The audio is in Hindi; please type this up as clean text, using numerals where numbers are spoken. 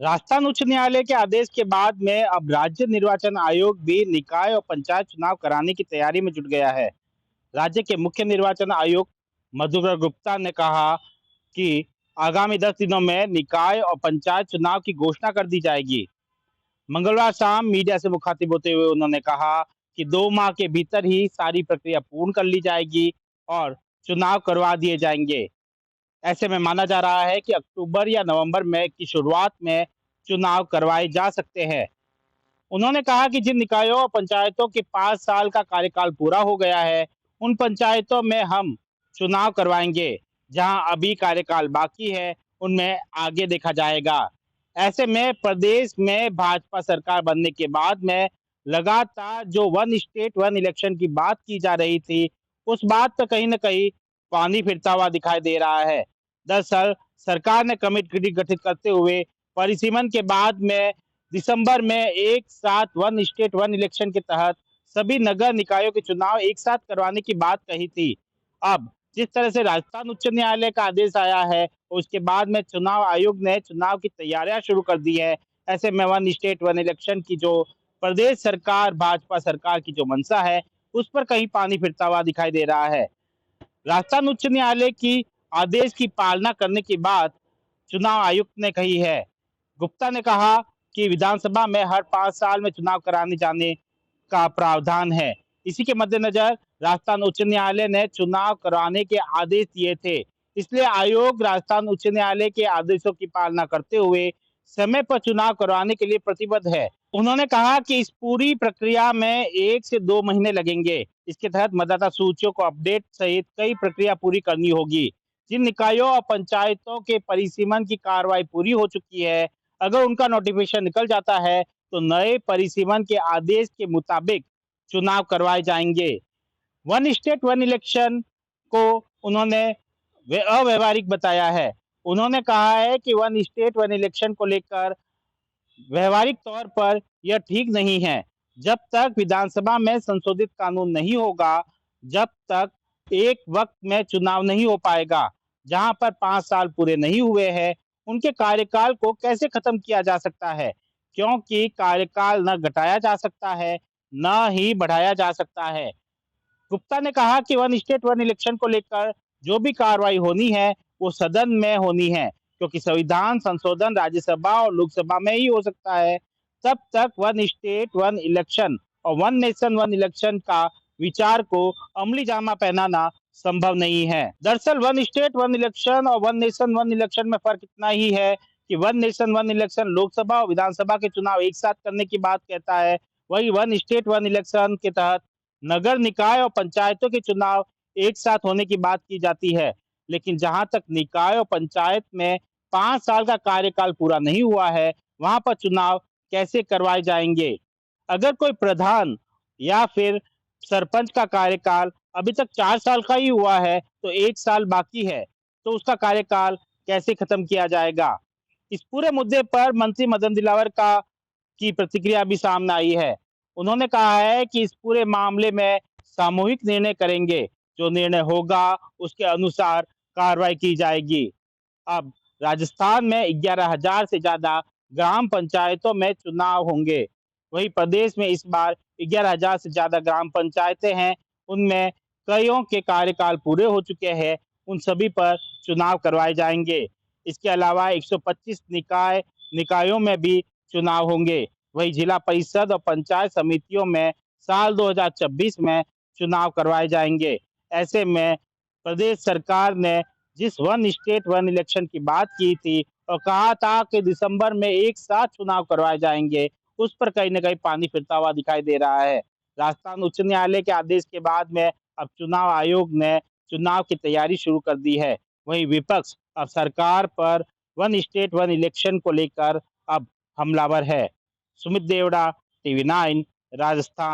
राजस्थान उच्च न्यायालय के आदेश के बाद में अब राज्य निर्वाचन आयोग भी निकाय और पंचायत चुनाव कराने की तैयारी में जुट गया है। राज्य के मुख्य निर्वाचन आयुक्त मधुकर गुप्ता ने कहा कि आगामी 10 दिनों में निकाय और पंचायत चुनाव की घोषणा कर दी जाएगी। मंगलवार शाम मीडिया से मुखातिब होते हुए उन्होंने कहा कि 2 माह के भीतर ही सारी प्रक्रिया पूर्ण कर ली जाएगी और चुनाव करवा दिए जाएंगे। ऐसे में माना जा रहा है कि अक्टूबर या नवंबर में की शुरुआत में चुनाव करवाए जा सकते हैं। उन्होंने कहा कि जिन निकायों और पंचायतों के 5 साल का कार्यकाल पूरा हो गया है, उन पंचायतों में हम चुनाव करवाएंगे। जहां अभी कार्यकाल बाकी है, उनमें आगे देखा जाएगा। ऐसे में प्रदेश में भाजपा सरकार बनने के बाद में लगातार जो वन स्टेट वन इलेक्शन की बात की जा रही थी, उस बात पर कहीं न कहीं पानी फिरता हुआ दिखाई दे रहा है। दरअसल सरकार ने कमेटी गठित करते हुए परिसीमन के बाद में दिसंबर में एक साथ वन स्टेट वन इलेक्शन के तहत सभी नगर निकायों के चुनाव एक साथ करवाने की बात कही थी। अब जिस तरह से राजस्थान उच्च न्यायालय का आदेश आया है, उसके बाद में चुनाव आयोग ने चुनाव की तैयारियां शुरू कर दी है। ऐसे में वन स्टेट वन इलेक्शन की जो प्रदेश सरकार भाजपा सरकार की जो मंशा है, उस पर कहीं पानी फिरता हुआ दिखाई दे रहा है। राजस्थान उच्च न्यायालय की आदेश की पालना करने की बात चुनाव आयुक्त ने कही है। गुप्ता ने कहा कि विधानसभा में हर 5 साल में चुनाव कराने जाने का प्रावधान है। इसी के मद्देनजर राजस्थान उच्च न्यायालय ने चुनाव कराने के आदेश दिए थे। इसलिए आयोग राजस्थान उच्च न्यायालय के आदेशों की पालना करते हुए समय पर चुनाव करवाने के लिए प्रतिबद्ध है। उन्होंने कहा कि इस पूरी प्रक्रिया में 1 से 2 महीने लगेंगे। इसके तहत मतदाता सूचियों को अपडेट सहित कई प्रक्रिया पूरी करनी होगी। जिन निकायों और पंचायतों के परिसीमन की कार्रवाई पूरी हो चुकी है, अगर उनका नोटिफिकेशन निकल जाता है तो नए परिसीमन के आदेश के मुताबिक चुनाव करवाए जाएंगे। वन स्टेट वन इलेक्शन को उन्होंने अव्यवहारिक बताया है। उन्होंने कहा है कि वन स्टेट वन इलेक्शन को लेकर व्यवहारिक तौर पर यह ठीक नहीं है। जब तक विधानसभा में संशोधित कानून नहीं होगा, जब तक एक वक्त में चुनाव नहीं हो पाएगा। जहां पर 5 साल पूरे नहीं हुए हैं, उनके कार्यकाल को कैसे खत्म किया जा सकता है? क्योंकि कार्यकाल न घटाया जा सकता है, न ही बढ़ाया जा सकता है। गुप्ता ने कहा कि वन स्टेट वन इलेक्शन को लेकर जो भी कार्रवाई होनी है, वो सदन में होनी है, क्योंकि संविधान संशोधन राज्यसभा और लोकसभा में ही हो सकता है। तब तक वन स्टेट वन इलेक्शन और वन नेशन वन इलेक्शन का विचार को अमली जामा पहनाना संभव नहीं है। दरअसल वन स्टेट वन इलेक्शन और वन नेशन वन इलेक्शन में फर्क इतना ही है कि one nation one election Lok Sabha और विधानसभा के चुनाव एक साथ करने की बात कहता है, वही वन स्टेट वन इलेक्शन के तहत नगर निकाय और पंचायतों के चुनाव एक साथ होने की बात की जाती है। लेकिन जहां तक निकाय और पंचायत में 5 साल का कार्यकाल पूरा नहीं हुआ है, वहां पर चुनाव कैसे करवाए जाएंगे? अगर कोई प्रधान या फिर सरपंच का कार्यकाल अभी तक 4 साल का ही हुआ है, तो 1 साल बाकी है, तो उसका कार्यकाल कैसे खत्म किया जाएगा? इस पूरे मुद्दे पर मंत्री मदन दिलावर का की प्रतिक्रिया भी सामने आई है। उन्होंने कहा है कि इस पूरे मामले में सामूहिक निर्णय करेंगे। जो निर्णय होगा उसके अनुसार कार्रवाई की जाएगी। अब राजस्थान में 11,000 से ज्यादा ग्राम पंचायतों में चुनाव होंगे। वहीं प्रदेश में इस बार 11,000 से ज्यादा ग्राम पंचायतें हैं। उनमें कईयों के कार्यकाल पूरे हो चुके हैं। उन सभी पर चुनाव करवाए जाएंगे। इसके अलावा 125 निकायों में भी चुनाव होंगे। वहीं जिला परिषद और पंचायत समितियों में साल 2026 में चुनाव करवाए जाएंगे। ऐसे में प्रदेश सरकार ने जिस वन स्टेट वन इलेक्शन की बात की थी और कहा था कि दिसंबर में एक साथ चुनाव करवाए जाएंगे, उस पर कहीं न कहीं पानी फिरता हुआ दिखाई दे रहा है। राजस्थान उच्च न्यायालय के आदेश के बाद में अब चुनाव आयोग ने चुनाव की तैयारी शुरू कर दी है। वहीं विपक्ष अब सरकार पर वन स्टेट वन इलेक्शन को लेकर अब हमलावर है। सुमित देवड़ा, टीवी 9, राजस्थान।